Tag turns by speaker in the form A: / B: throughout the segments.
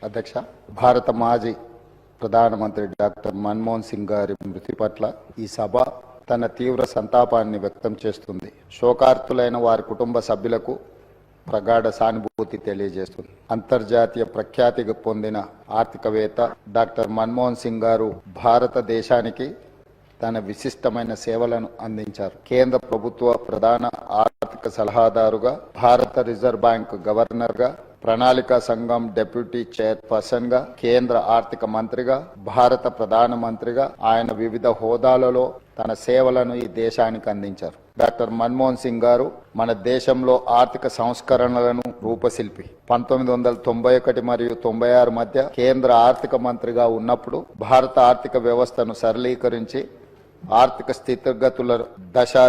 A: అధ్యక్ష, భారత మాజీ ప్రధానమంత్రి డాక్టర్ మన్మోహన్ సింగ్ గారి మృతి పట్ల ఈ సభ తన తీవ్ర సంతాపాన్ని వ్యక్తం చేస్తుంది. శోకార్తులైన వారి కుటుంబ సభ్యులకు ప్రగాఢ సానుభూతి తెలియజేస్తుంది. అంతర్జాతీయ ప్రఖ్యాతి పొందిన ఆర్థికవేత్త డాక్టర్ మన్మోహన్ సింగ్ గారు భారతదేశానికి తన విశిష్టమైన సేవలను అందించారు. కేంద్ర ప్రభుత్వ ప్రధాన ఆర్థిక సలహాదారుగా, భారత రిజర్వ్ బ్యాంక్ గవర్నర్గా, ప్రణాళిక సంఘం డిప్యూటీ చైర్పర్సన్ గా, కేంద్ర ఆర్థిక మంత్రిగా, భారత ప్రధానమంత్రిగా ఆయన వివిధ హోదాలలో తన సేవలను ఈ దేశానికి అందించారు. డాక్టర్ మన్మోహన్ సింగ్ గారు మన దేశంలో ఆర్థిక సంస్కరణలను రూపశిల్పి. 1991 మరియు 96 మధ్య కేంద్ర ఆర్థిక మంత్రిగా ఉన్నప్పుడు భారత ఆర్థిక వ్యవస్థను సరళీకరించి ఆర్థిక స్థితిగతుల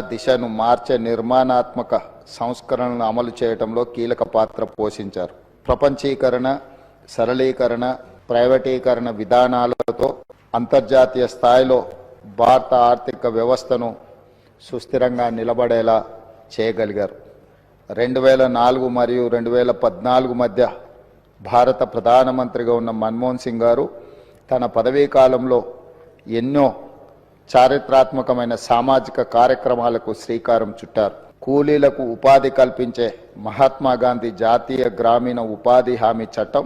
A: దిశను మార్చే నిర్మాణాత్మక సంస్కరణలను అమలు చేయడంలో కీలక పాత్ర పోషించారు. ప్రపంచీకరణ, సరళీకరణ, ప్రైవేటీకరణ విధానాలతో అంతర్జాతీయ స్థాయిలో భారత ఆర్థిక వ్యవస్థను సుస్థిరంగా నిలబడేలా చేయగలిగారు. 2004 మరియు 2014 మధ్య భారత ప్రధానమంత్రిగా ఉన్న మన్మోహన్ సింగ్ గారు తన పదవీ కాలంలో ఎన్నో చారిత్రాత్మకమైన సామాజిక కార్యక్రమాలకు శ్రీకారం చుట్టారు. కూలీలకు ఉపాధి కల్పించే మహాత్మా గాంధీ జాతీయ గ్రామీణ ఉపాధి హామీ చట్టం,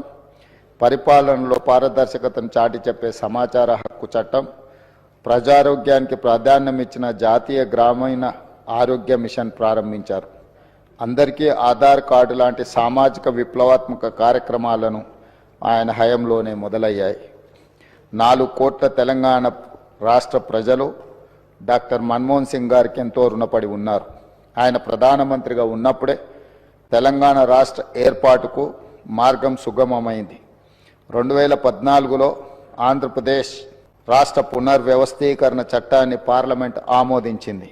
A: పరిపాలనలో పారదర్శకతను చాటి చెప్పే సమాచార హక్కు చట్టం, ప్రజారోగ్యానికి ప్రాధాన్యం ఇచ్చిన జాతీయ గ్రామీణ ఆరోగ్య మిషన్ ప్రారంభించారు. అందరికీ ఆధార్ కార్డు లాంటి సామాజిక విప్లవాత్మక కార్యక్రమాలను ఆయన హయాంలోనే మొదలయ్యాయి. 4 కోట్ల తెలంగాణ రాష్ట్ర ప్రజలు డాక్టర్ మన్మోహన్ సింగ్ గారికి ఎంతో రుణపడి ఉన్నారు. ఆయన ప్రధానమంత్రిగా ఉన్నప్పుడే తెలంగాణ రాష్ట్ర ఏర్పాటుకు మార్గం సుగమమైంది. 2014లో ఆంధ్రప్రదేశ్ రాష్ట్ర పునర్వ్యవస్థీకరణ చట్టాన్ని పార్లమెంట్ ఆమోదించింది.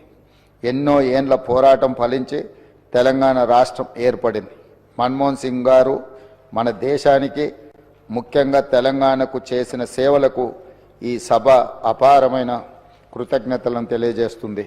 A: ఎన్నో ఏండ్ల పోరాటం ఫలించి తెలంగాణ రాష్ట్రం ఏర్పడింది. మన్మోహన్ సింగ్ గారు మన దేశానికి, ముఖ్యంగా తెలంగాణకు చేసిన సేవలకు ఈ సభ అపారమైన కృతజ్ఞతలను తెలియజేస్తుంది.